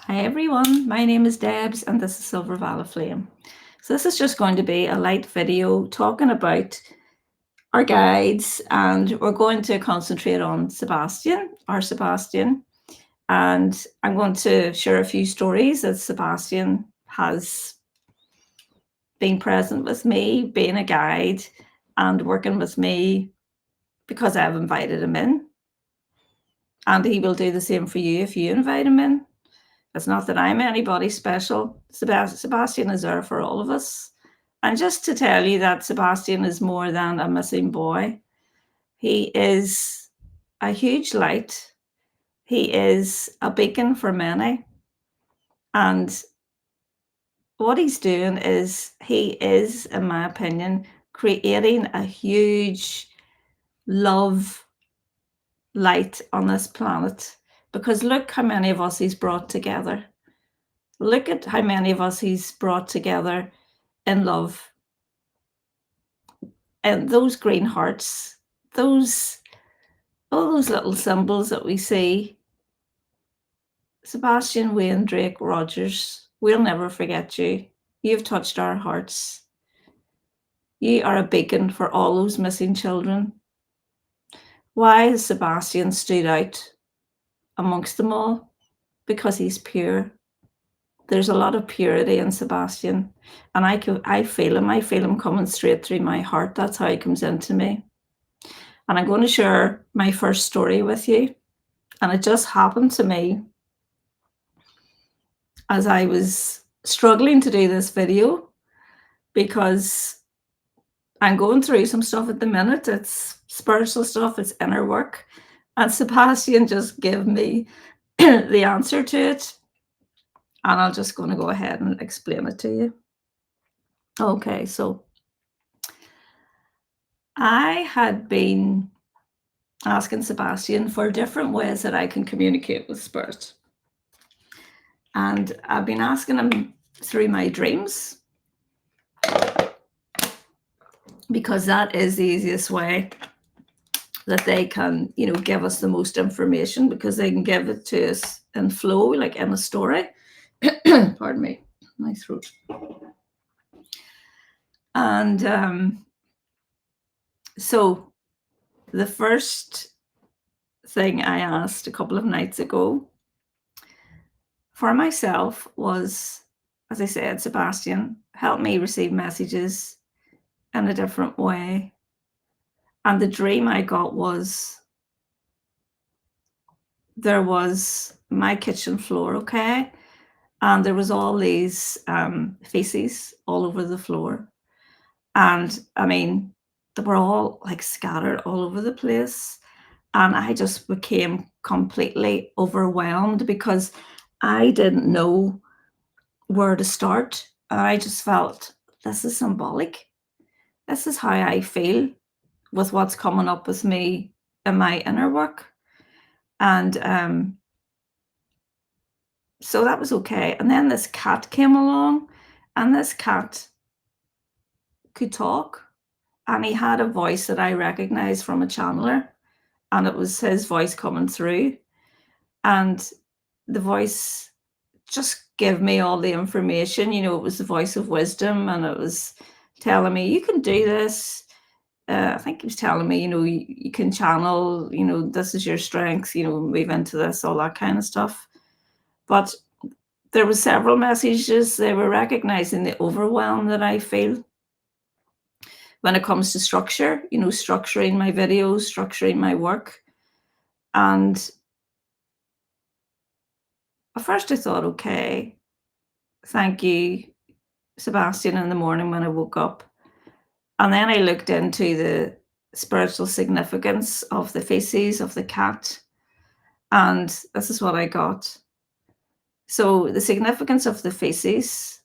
Hi everyone, my name is Debs and this is Silver Valley Flame. So this is just going to be a light video talking about our guides, and we're going to concentrate on Sebastian, and I'm going to share a few stories that Sebastian has been present with me, being a guide and working with me because I've invited him in, and he will do the same for you if you invite him in. It's not that I'm anybody special. Sebastian is there for all of us. And just to tell you that Sebastian is more than a missing boy. He is a huge light. He is a beacon for many. And what he's doing is, he is, in my opinion, creating a huge love light on this planet. Because look how many of us he's brought together. Look at how many of us he's brought together in love. And those green hearts, those all those little symbols that we see. Sebastian Wayne Drake Rogers, we'll never forget you. You've touched our hearts. You are a beacon for all those missing children. Why has Sebastian stood out amongst them all? Because he's pure. There's a lot of purity in Sebastian, and I feel him. I feel him coming straight through my heart. That's how he comes into me. And I'm going to share my first story with you. And it just happened to me as I was struggling to do this video, because I'm going through some stuff at the minute. It's spiritual stuff, it's inner work. And Sebastian just gave me the answer to it. And I'm just going to go ahead and explain it to you. Okay, so I had been asking Sebastian for different ways that I can communicate with spirit. And I've been asking him through my dreams, because that is the easiest way that they can, give us the most information, because they can give it to us in flow, like in a story. Pardon me, my throat. And so the first thing I asked a couple of nights ago for myself was, as I said, Sebastian, help me receive messages in a different way. And the dream I got was, there was my kitchen floor, okay? And there was all these feces all over the floor. And I mean, they were all like scattered all over the place. And I just became completely overwhelmed, because I didn't know where to start. I just felt, this is symbolic. This is how I feel with what's coming up with me in my inner work. And so that was okay. And then this cat came along, and this cat could talk, and he had a voice that I recognized from a channeler, and it was his voice coming through. And the voice just gave me all the information. It was the voice of wisdom, and it was telling me, you can do this. I think he was telling me, you can channel, this is your strength, move into this, all that kind of stuff. But there were several messages. They were recognizing the overwhelm that I feel when it comes to structure, structuring my videos, structuring my work. And at first I thought, okay, thank you, Sebastian, in the morning when I woke up. And then I looked into the spiritual significance of the feces of the cat. And this is what I got. So the significance of the feces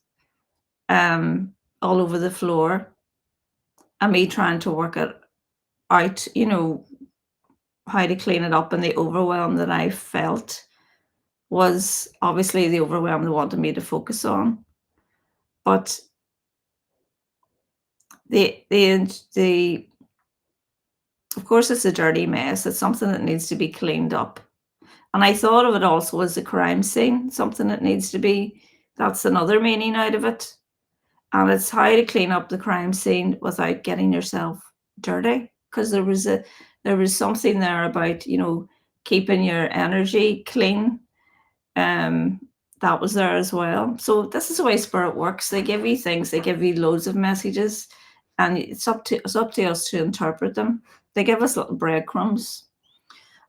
all over the floor, and me trying to work it out, how to clean it up, and the overwhelm that I felt was obviously the overwhelm they wanted me to focus on. But the of course, it's a dirty mess. It's something that needs to be cleaned up. And I thought of it also as a crime scene, something that needs to be, that's another meaning out of it. And it's how to clean up the crime scene without getting yourself dirty. Because there was something there about, keeping your energy clean. Um, that was there as well. So this is the way spirit works. They give you things, they give you loads of messages, and it's up to us to interpret them. They give us little breadcrumbs.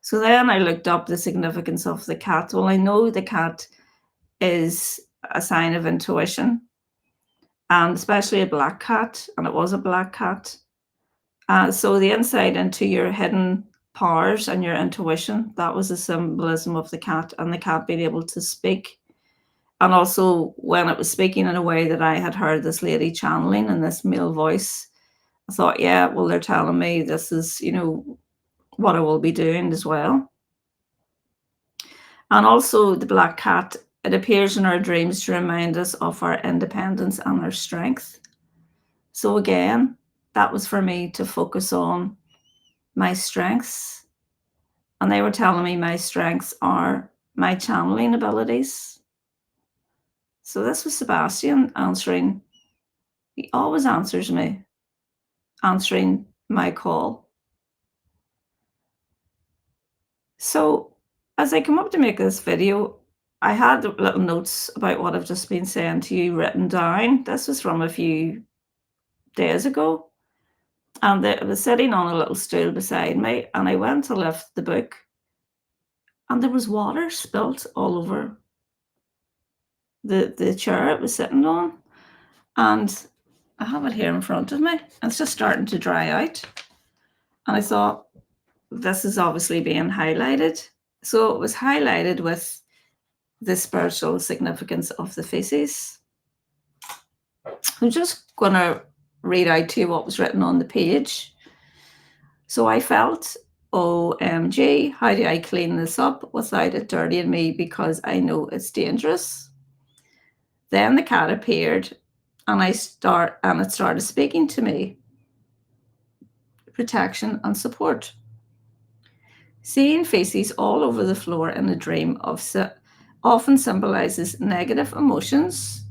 So then I looked up the significance of the cat. Well, I know the cat is a sign of intuition, and especially a black cat, and it was a black cat. So the insight into your hidden powers and your intuition, that was the symbolism of the cat, and the cat being able to speak. And also when it was speaking in a way that I had heard this lady channeling in this male voice, I thought, yeah, well, they're telling me this is, what I will be doing as well. And also the black cat, it appears in our dreams to remind us of our independence and our strength. So again, that was for me to focus on my strengths. And they were telling me my strengths are my channeling abilities. So this was Sebastian answering. He always answers me, answering my call. So as I come up to make this video, I had little notes about what I've just been saying to you written down. This was from a few days ago. And I was sitting on a little stool beside me, and I went to lift the book, and there was water spilt all over the chair it was sitting on. And I have it here in front of me, and it's just starting to dry out. And I thought, this is obviously being highlighted. So it was highlighted with the spiritual significance of the feces. I'm just going to read out to you what was written on the page. So I felt, OMG, how do I clean this up without it dirtying me, because I know it's dangerous? Then the cat appeared, and it started speaking to me. Protection and support. Seeing feces all over the floor in a dream often symbolizes negative emotions,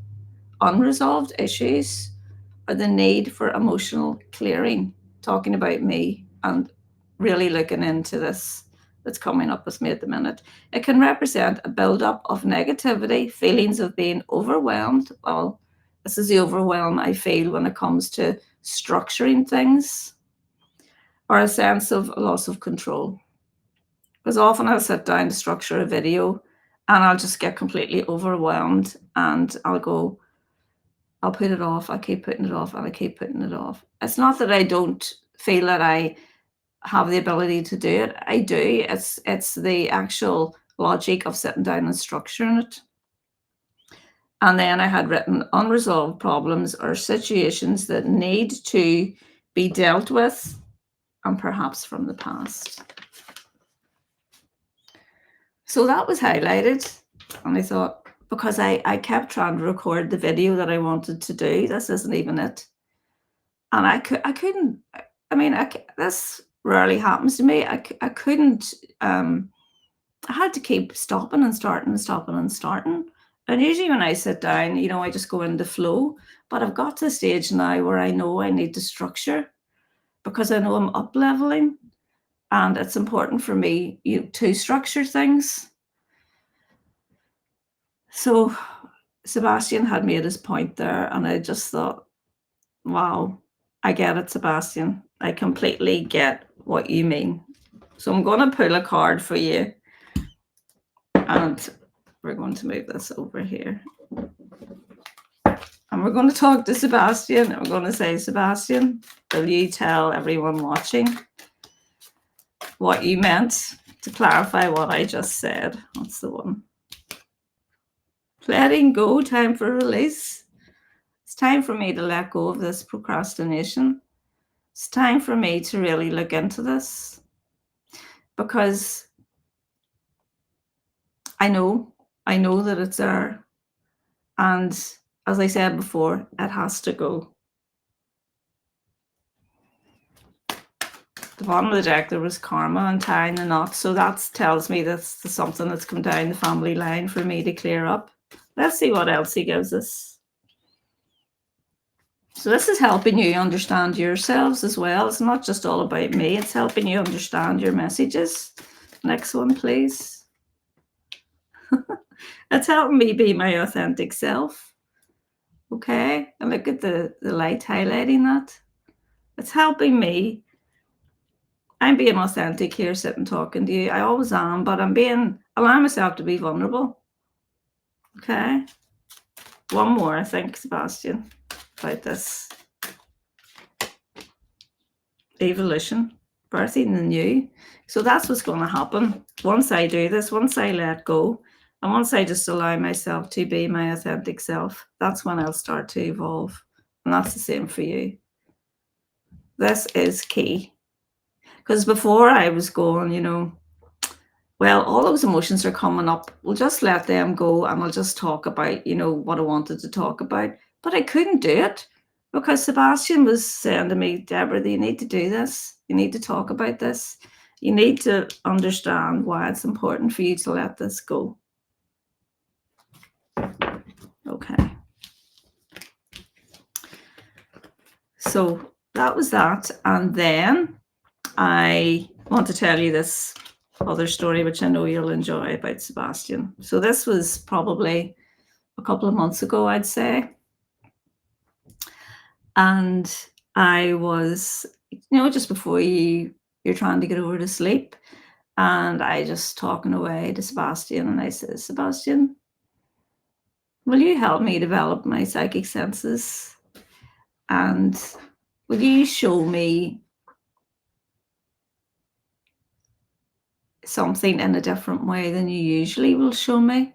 unresolved issues, or the need for emotional clearing. Talking about me and really looking into this that's coming up with me at the minute. It can represent a buildup of negativity, feelings of being overwhelmed. Well, this is the overwhelm I feel when it comes to structuring things, or a sense of loss of control. Because often I'll sit down to structure a video and I'll just get completely overwhelmed, and I'll put it off, I keep putting it off, and I keep putting it off. It's not that I don't feel that I have the ability to do it. I do. It's the actual logic of sitting down and structuring it. And then I had written unresolved problems or situations that need to be dealt with, and perhaps from the past. So that was highlighted, and I thought, because I kept trying to record the video that I wanted to do, this isn't even it. And I couldn't, I mean, this rarely happens to me. I couldn't, I had to keep stopping and starting and stopping and starting. And usually when I sit down, I just go into flow. But I've got to a stage now where I know I need to structure, because I know I'm up leveling, and it's important for me to structure things. So Sebastian had made his point there, and I just thought, wow, I get it, Sebastian. I completely get what you mean. So I'm going to pull a card for you, and we're going to move this over here. And we're going to talk to Sebastian, and we're going to say, Sebastian, will you tell everyone watching what you meant to clarify what I just said? That's the one. Letting go, time for release. It's time for me to let go of this procrastination. It's time for me to really look into this, because I know that it's there. And as I said before, it has to go. the bottom of the deck, there was karma and tying the knot. So that tells me that's something that's come down the family line for me to clear up. Let's see what else he gives us. So this is helping you understand yourselves as well. It's not just all about me. It's helping you understand your messages. Next one, please. It's helping me be my authentic self. Okay, and look at the light highlighting that. It's helping me. I'm being authentic here, sitting talking to you. I always am, but I'm allowing myself to be vulnerable. Okay. One more, I think, Sebastian, about this. Evolution, birthing the new. So that's what's going to happen. Once I do this, once I let go, and once I just allow myself to be my authentic self, that's when I'll start to evolve. And that's the same for you. This is key. Because before I was going, well, all those emotions are coming up. We'll just let them go and I'll just talk about, what I wanted to talk about. But I couldn't do it because Sebastian was saying to me, Deborah, you need to do this. You need to talk about this. You need to understand why it's important for you to let this go. Okay. So that was that. And then I want to tell you this other story, which I know you'll enjoy, about Sebastian. So this was probably a couple of months ago, I'd say. And I was, just before you're trying to get over to sleep, and I just talking away to Sebastian, and I said, Sebastian, will you help me develop my psychic senses? And will you show me something in a different way than you usually will show me?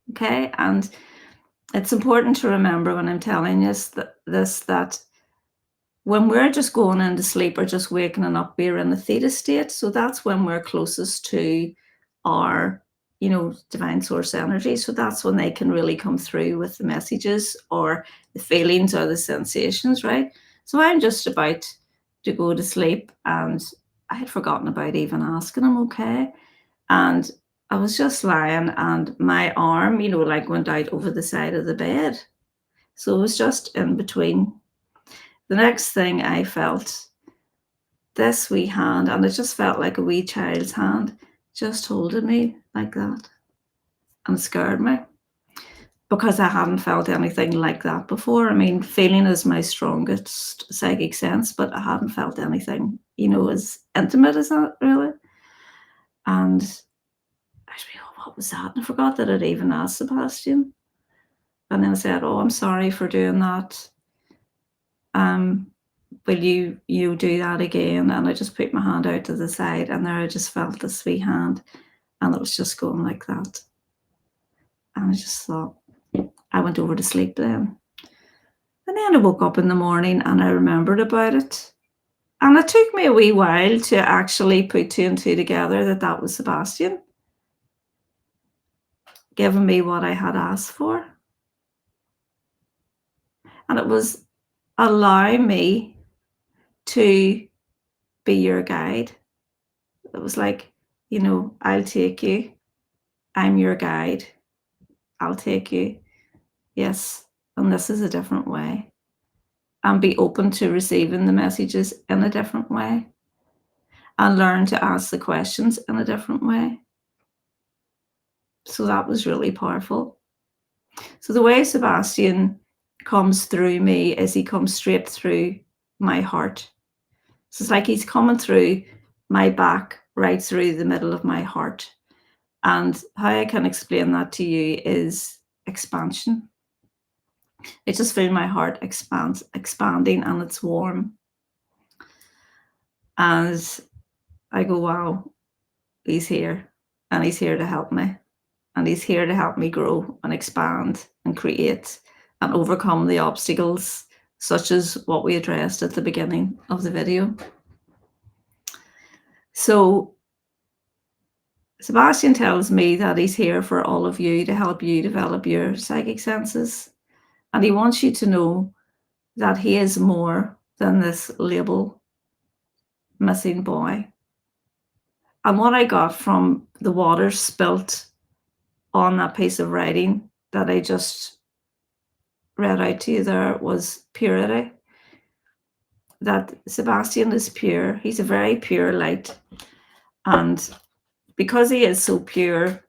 Okay. And it's important to remember when I'm telling you that when we're just going into sleep or just waking up, we're in the theta state. So that's when we're closest to our, divine source energy. So that's when they can really come through with the messages or the feelings or the sensations, right? So I'm just about to go to sleep and I had forgotten about even asking him, okay? And I was just lying and my arm, went out over the side of the bed. So it was just in between. The next thing I felt, this wee hand, and it just felt like a wee child's hand, just holding me like that. And it scared me because I hadn't felt anything like that before. I mean, feeling is my strongest psychic sense, but I hadn't felt anything, as intimate as that, really. And I was like, oh, what was that? And I forgot that I'd even asked Sebastian. And then I said, oh, I'm sorry for doing that. Will you do that again? And I just put my hand out to the side, and there I just felt this wee hand, and it was just going like that. And I just thought, I went over to sleep then. And then I woke up in the morning and I remembered about it. And it took me a wee while to actually put two and two together that was Sebastian giving me what I had asked for. And it was allowing me to be your guide. It was like, I'll take you. I'm your guide. I'll take you. Yes. And this is a different way. And be open to receiving the messages in a different way. And learn to ask the questions in a different way. So that was really powerful. So the way Sebastian comes through me is he comes straight through my heart. So it's like he's coming through my back, right through the middle of my heart. And how I can explain that to you is expansion. I just feel my heart expanding, and it's warm. And I go, wow, he's here, and he's here to help me. And he's here to help me grow and expand and create and overcome the obstacles, such as what we addressed at the beginning of the video. So Sebastian tells me that he's here for all of you to help you develop your psychic senses. And he wants you to know that he is more than this label missing boy. And what I got from the water spilt on that piece of writing that I just read out to you there was purity. That Sebastian is pure. He's a very pure light. And because he is so pure,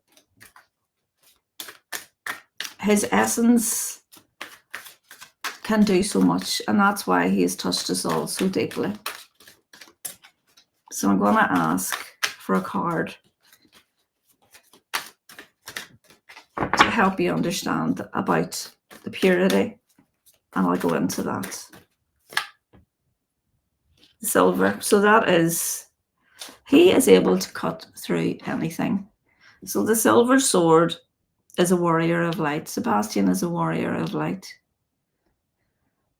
his essence can do so much. And that's why he has touched us all so deeply. So I'm going to ask for a card to help you understand about the purity. And I'll go into that. Silver. So that is, he is able to cut through anything. So the silver sword is a warrior of light. Sebastian is a warrior of light.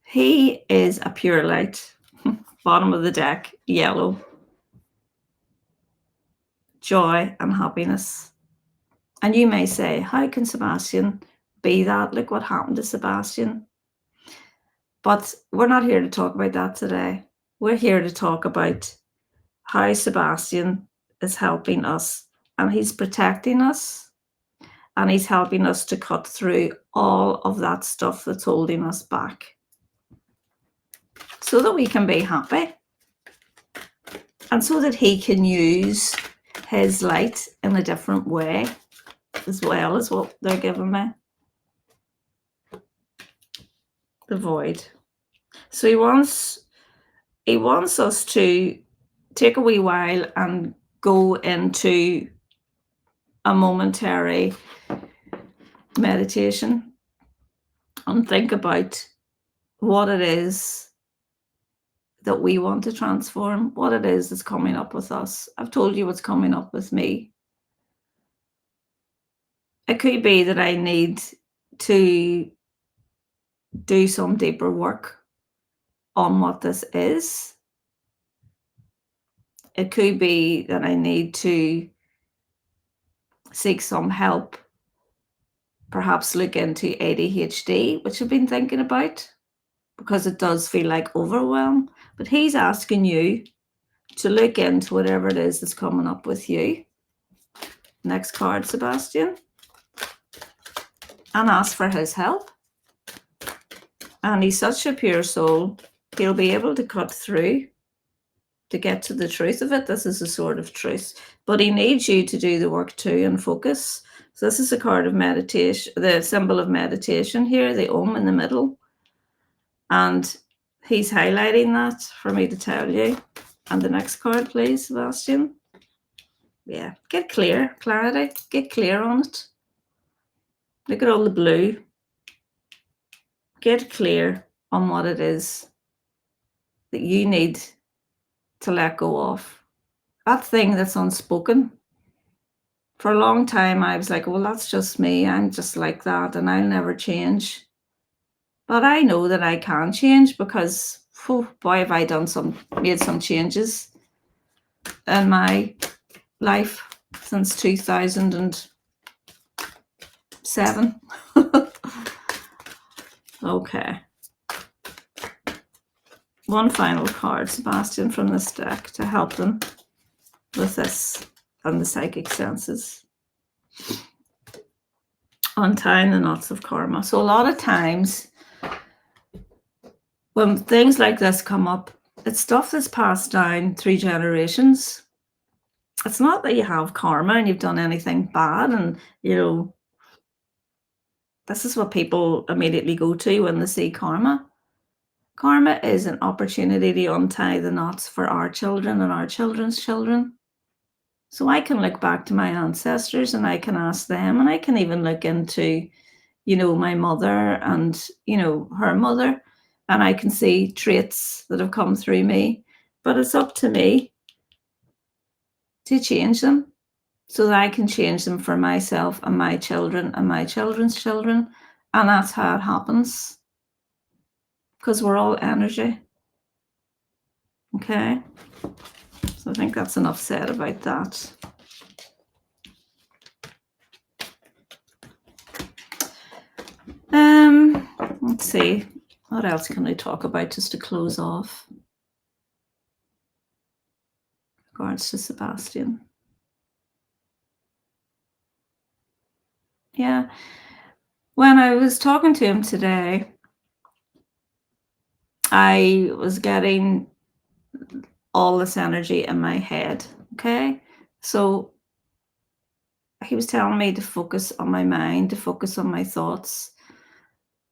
He is a pure light. Bottom of the deck, yellow. Joy and happiness. And you may say, how can Sebastian be that? Look what happened to Sebastian. But we're not here to talk about that today. We're here to talk about how Sebastian is helping us, and he's protecting us, and he's helping us to cut through all of that stuff that's holding us back so that we can be happy and so that he can use his light in a different way as well as what they're giving me. The void. So he wants us to take a wee while and go into a momentary meditation and think about what it is that we want to transform, what it is that's coming up with us. I've told you what's coming up with me. It could be that I need to do some deeper work on what this is. It could be that I need to seek some help, perhaps look into ADHD, which I've been thinking about because it does feel like overwhelm. But he's asking you to look into whatever it is that's coming up with you. Next card, Sebastian. And ask for his help. And he's such a pure soul, he'll be able to cut through to get to the truth of it. This is a sort of truth. But he needs you to do the work too and focus. So this is a card of meditation, the symbol of meditation here, the Om in the middle. And he's highlighting that for me to tell you. And the next card, please, Sebastian. Yeah, get clear, clarity, get clear on it. Look at all the blue. Get clear on what it is that you need to let go of. That thing that's unspoken. For a long time, I was like, well, that's just me. I'm just like that and I'll never change. But I know that I can change because, oh boy, have I made some changes in my life since 2007. Okay. One final card, Sebastian, from this deck to help them with this and the psychic senses. Untying the knots of karma. So a lot of times when things like this come up, it's stuff that's passed down through generations. It's not that you have karma and you've done anything bad and, this is what people immediately go to when they see karma. Karma is an opportunity to untie the knots for our children and our children's children. So I can look back to my ancestors and I can ask them, and I can even look into, my mother and, her mother, and I can see traits that have come through me. But it's up to me to change them so that I can change them for myself and my children and my children's children. And that's how it happens. Because we're all energy. Okay? So I think that's enough said about that. Let's see. What else can I talk about just to close off? regards to Sebastian. Yeah. When I was talking to him today, I was getting all this energy in my head. Okay. So he was telling me to focus on my mind, to focus on my thoughts.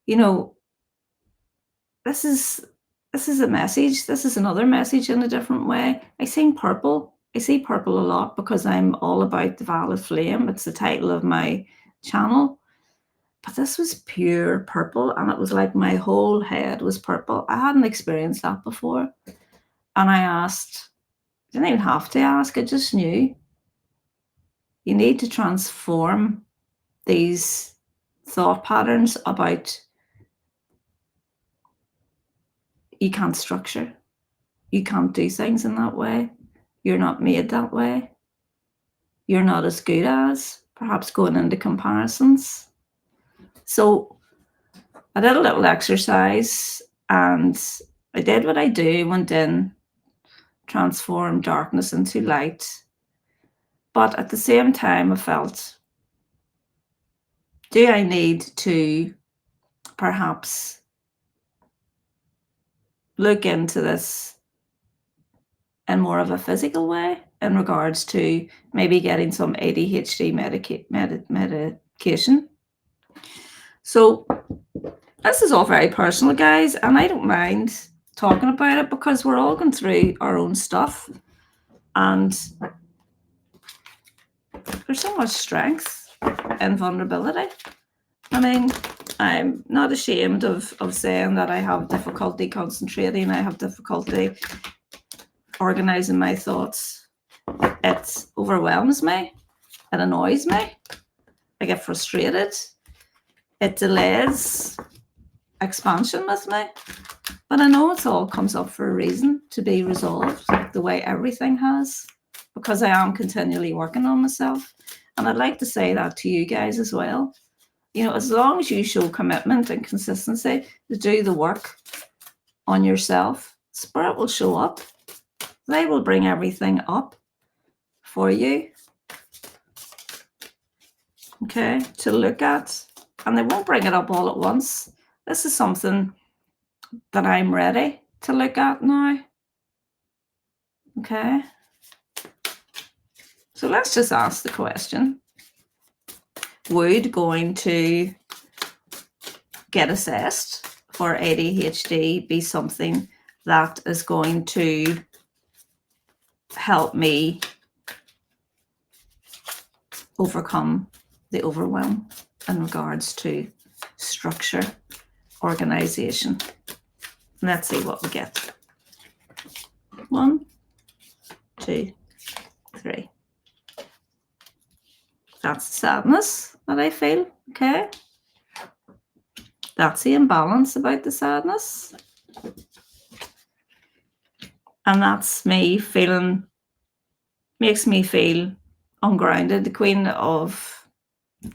You know, this is a message. This is another message in a different way. I see purple. I see purple a lot because I'm all about the violet flame. It's the title of my channel. But this was pure purple, and it was like my whole head was purple. I hadn't experienced that before. And I asked, didn't even have to ask, I just knew. You need to transform these thought patterns about you can't structure. You can't do things in that way. You're not made that way. You're not as good as, perhaps going into comparisons. So I did a little exercise and I did what I do, went in, transformed darkness into light. But at the same time, I felt, do I need to perhaps look into this in more of a physical way in regards to maybe getting some ADHD medication? So this is all very personal, guys, and I don't mind talking about it because we're all going through our own stuff, and there's so much strength and vulnerability. I mean, I'm not ashamed of saying that I have difficulty concentrating. I have difficulty organizing my thoughts. It overwhelms me. It annoys me. I get frustrated. It delays expansion with me. But I know it all comes up for a reason, to be resolved, the way everything has, because I am continually working on myself. And I'd like to say that to you guys as well. You know, as long as you show commitment and consistency to do the work on yourself, Spirit will show up. They will bring everything up for you, okay, to look at. And they won't bring it up all at once. This is something that I'm ready to look at now. Okay. So let's just ask the question. Would going to get assessed for ADHD be something that is going to help me overcome the overwhelm in regards to structure, organization? Let's see what we get. 1, 2, 3. That's the sadness that I feel, okay? That's the imbalance about the sadness. And that's me feeling, makes me feel ungrounded. The Queen of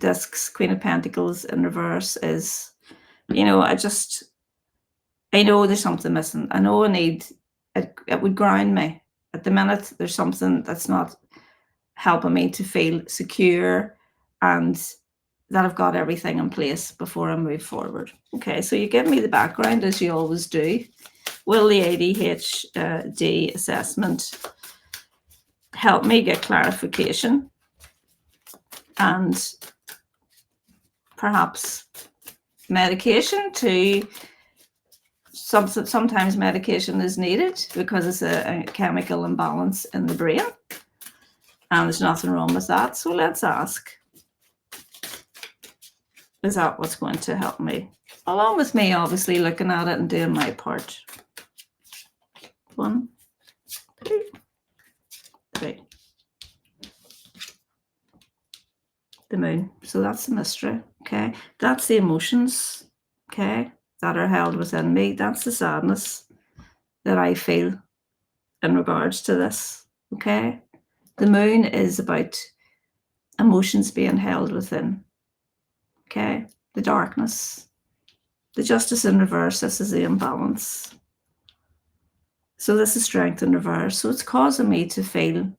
Discs, Queen of Pentacles in reverse is, you know, I know there's something missing. I know I need, it would ground me. At the minute, there's something that's not helping me to feel secure and that I've got everything in place before I move forward. Okay, so you give me the background as you always do. Will the ADHD assessment help me get clarification and perhaps medication to sometimes medication is needed because it's a chemical imbalance in the brain, and there's nothing wrong with that. So let's ask, is that what's going to help me? Along with me obviously looking at it and doing my part. 1, 2, 3. The moon. So that's the mystery. Okay. That's the emotions. Okay. That are held within me. That's the sadness that I feel in regards to this. Okay. The moon is about emotions being held within. Okay. The darkness. The justice in reverse. This is the imbalance. So this is strength in reverse. So it's causing me to feel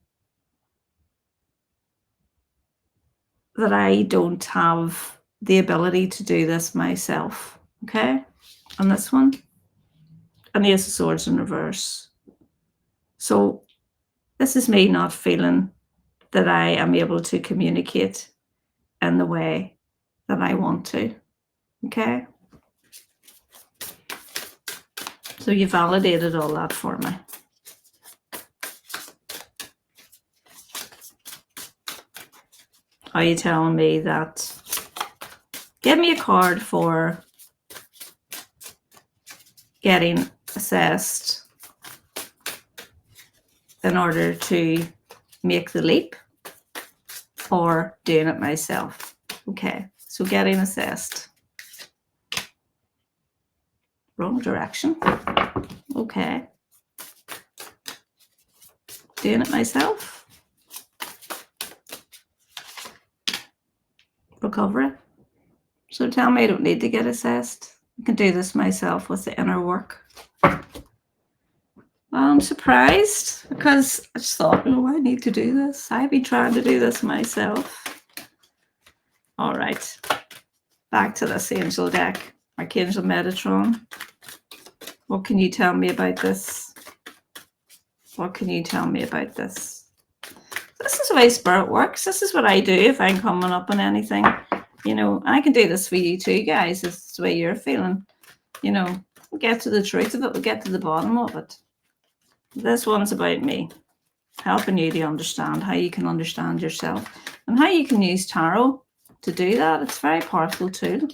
that I don't have the ability to do this myself. Okay? And this one, and the Ace of Swords in reverse. So this is me not feeling that I am able to communicate in the way that I want to. Okay? So you validated all that for me. Are you telling me that? Give me a card for getting assessed in order to make the leap, or doing it myself. Okay, so getting assessed. Wrong direction. Okay. Doing it myself. Recovery. So tell me I don't need to get assessed. I can do this myself with the inner work. I'm surprised because I just thought, oh, I need to do this. I've been trying to do this myself. All right. Back to this angel deck. Archangel Metatron. What can you tell me about this? What can you tell me about this? This is the way Spirit works. This is what I do if I'm coming up on anything. You know, I can do this for you too, guys. This is the way you're feeling. You know, we'll get to the truth of it. We'll get to the bottom of it. This one's about me, helping you to understand how you can understand yourself and how you can use tarot to do that. It's a very powerful tool.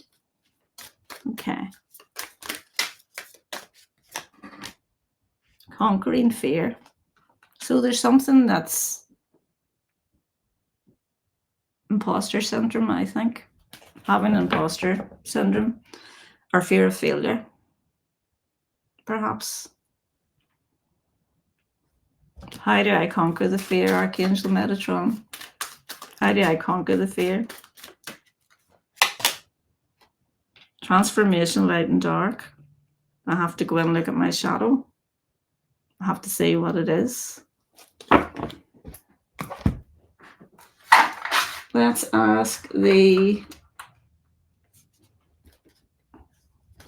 Okay. Conquering fear. So there's something that's imposter syndrome, I think. Having imposter syndrome or fear of failure, perhaps. How do I conquer the fear, Archangel Metatron? How do I conquer the fear? Transformation, light and dark. I have to go and look at my shadow. I have to see what it is. Let's ask the...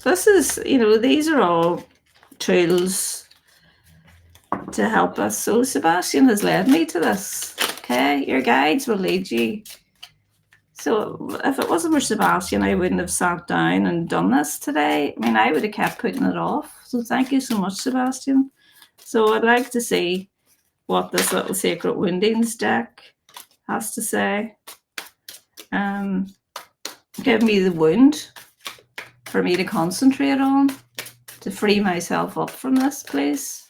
This is, you know, these are all tools to help us. So Sebastian has led me to this. Okay, your guides will lead you. So if it wasn't for Sebastian, I wouldn't have sat down and done this today. I mean, I would have kept putting it off. So thank you so much, Sebastian. So I'd like to see what this little Sacred Woundings deck has to say. Give me the wound for me to concentrate on, to free myself up from this, please.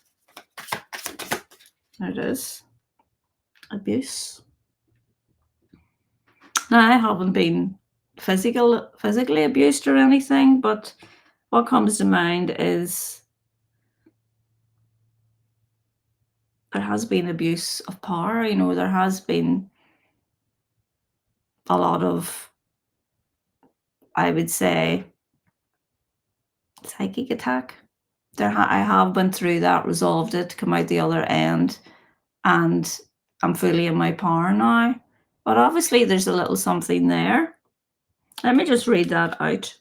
There it is. Abuse. Now, I haven't been physically abused or anything, but what comes to mind is there has been abuse of power. You know, there has been a lot of, I would say, psychic attack. I have went through that, resolved it, come out the other end, and I'm fully in my power now. But obviously there's a little something there. Let me just read that out.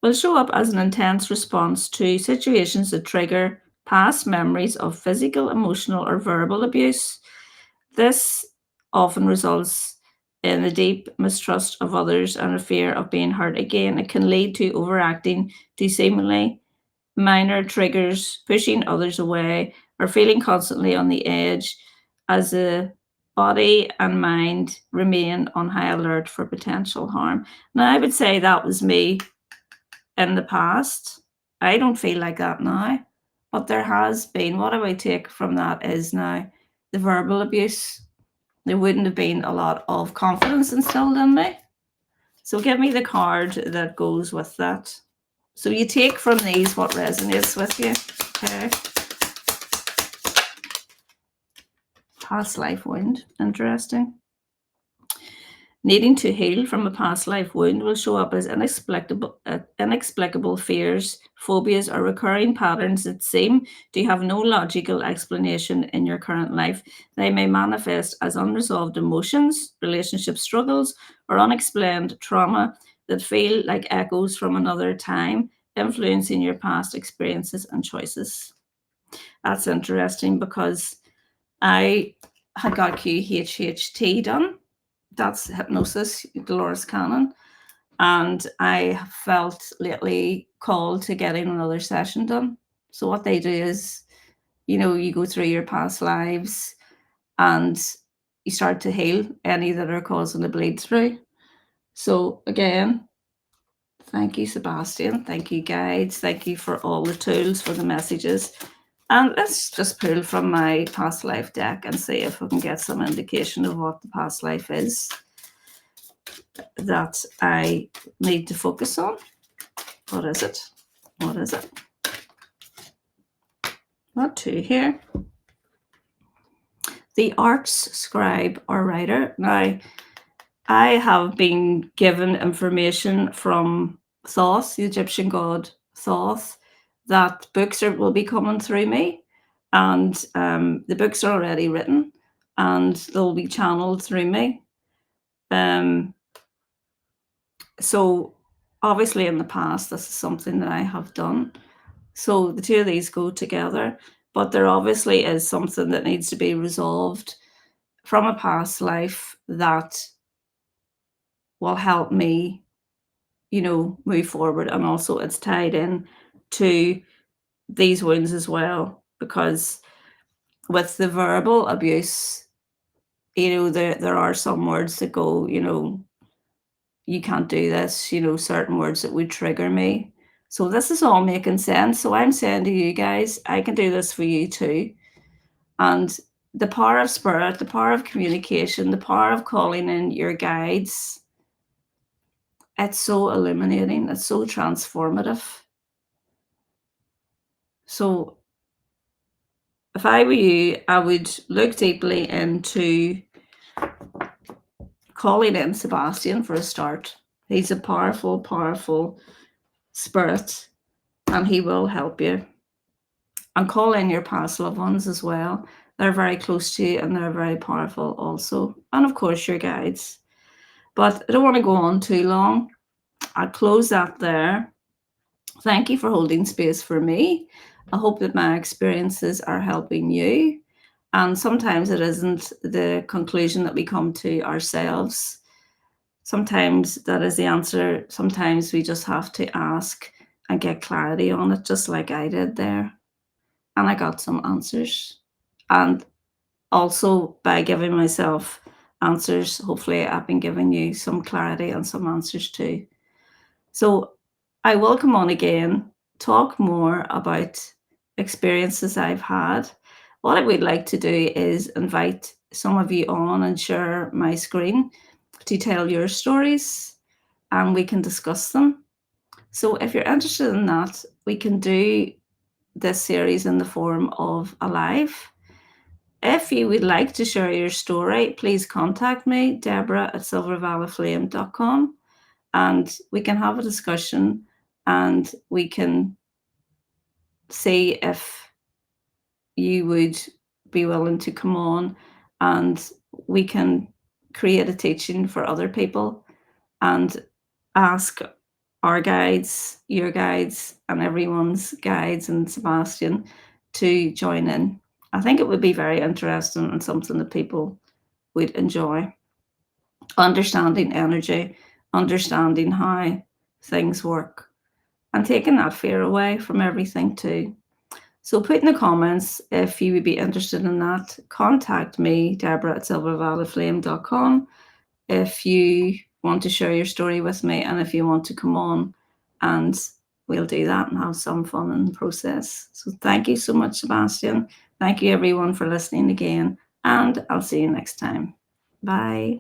Will show up as an intense response to situations that trigger past memories of physical, emotional, or verbal abuse. This often results in a deep mistrust of others and a fear of being hurt again. It can lead to overacting to seemingly minor triggers, pushing others away, or feeling constantly on the edge as the body and mind remain on high alert for potential harm. Now, I would say that was me in the past. I don't feel like that now, but there has been, what I would take from that is now the verbal abuse. There wouldn't have been a lot of confidence instilled in me. So give me the card that goes with that. So you take from these what resonates with you. Okay. Past life wound. Interesting. Needing to heal from a past life wound will show up as inexplicable fears, phobias, or recurring patterns that seem to have no logical explanation in your current life. They may manifest as unresolved emotions, relationship struggles, or unexplained trauma that feel like echoes from another time, influencing your past experiences and choices. That's interesting because I had got QHHT done. That's hypnosis, Dolores Cannon. And I felt lately called to getting another session done. So what they do is, you go through your past lives and you start to heal any that are causing a bleed through. So again, thank you, Sebastian. Thank you, guides. Thank you for all the tools, for the messages. And let's just pull from my past life deck and see if we can get some indication of what the past life is that I need to focus on. What is it? What is it? Not two here. The arts scribe or writer. Now, I have been given information from Thoth, the Egyptian god Thoth, that books will be coming through me, and the books are already written, and they'll be channeled through me. So obviously in the past, this is something that I have done. So the two of these go together, but there obviously is something that needs to be resolved from a past life that will help me, move forward. And also it's tied in to these wounds as well, because with the verbal abuse, there are some words that go, you can't do this, certain words that would trigger me. So this is all making sense. So I'm saying to you guys, I can do this for you too. And the power of spirit, the power of communication, the power of calling in your guides, it's so illuminating, it's so transformative. So if I were you, I would look deeply into calling in Sebastian for a start. He's a powerful, powerful spirit, and he will help you. And call in your past loved ones as well. They're very close to you and they're very powerful also. And of course, your guides. But I don't want to go on too long. I'll close that there. Thank you for holding space for me. I hope that my experiences are helping you. And sometimes it isn't the conclusion that we come to ourselves. Sometimes that is the answer. Sometimes we just have to ask and get clarity on it, just like I did there. And I got some answers. And also by giving myself answers, hopefully I've been giving you some clarity and some answers too. So I will come on again, talk more about experiences I've had. What I would like to do is invite some of you on and share my screen to tell your stories, and we can discuss them. So if you're interested in that, we can do this series in the form of a live. If you would like to share your story, please contact me, Deborah@silvervalleyflame.com, and we can have a discussion and we can see if you would be willing to come on, and we can create a teaching for other people and ask our guides, your guides, and everyone's guides and Sebastian to join in. I think it would be very interesting and something that people would enjoy. Understanding energy, understanding how things work, and taking that fear away from everything too. So put in the comments if you would be interested in that. Contact me, Deborah@silvervalleyflame.com, if you want to share your story with me and if you want to come on, and we'll do that and have some fun in the process. So thank you so much, Sebastian. Thank you everyone for listening again, and I'll see you next time. Bye.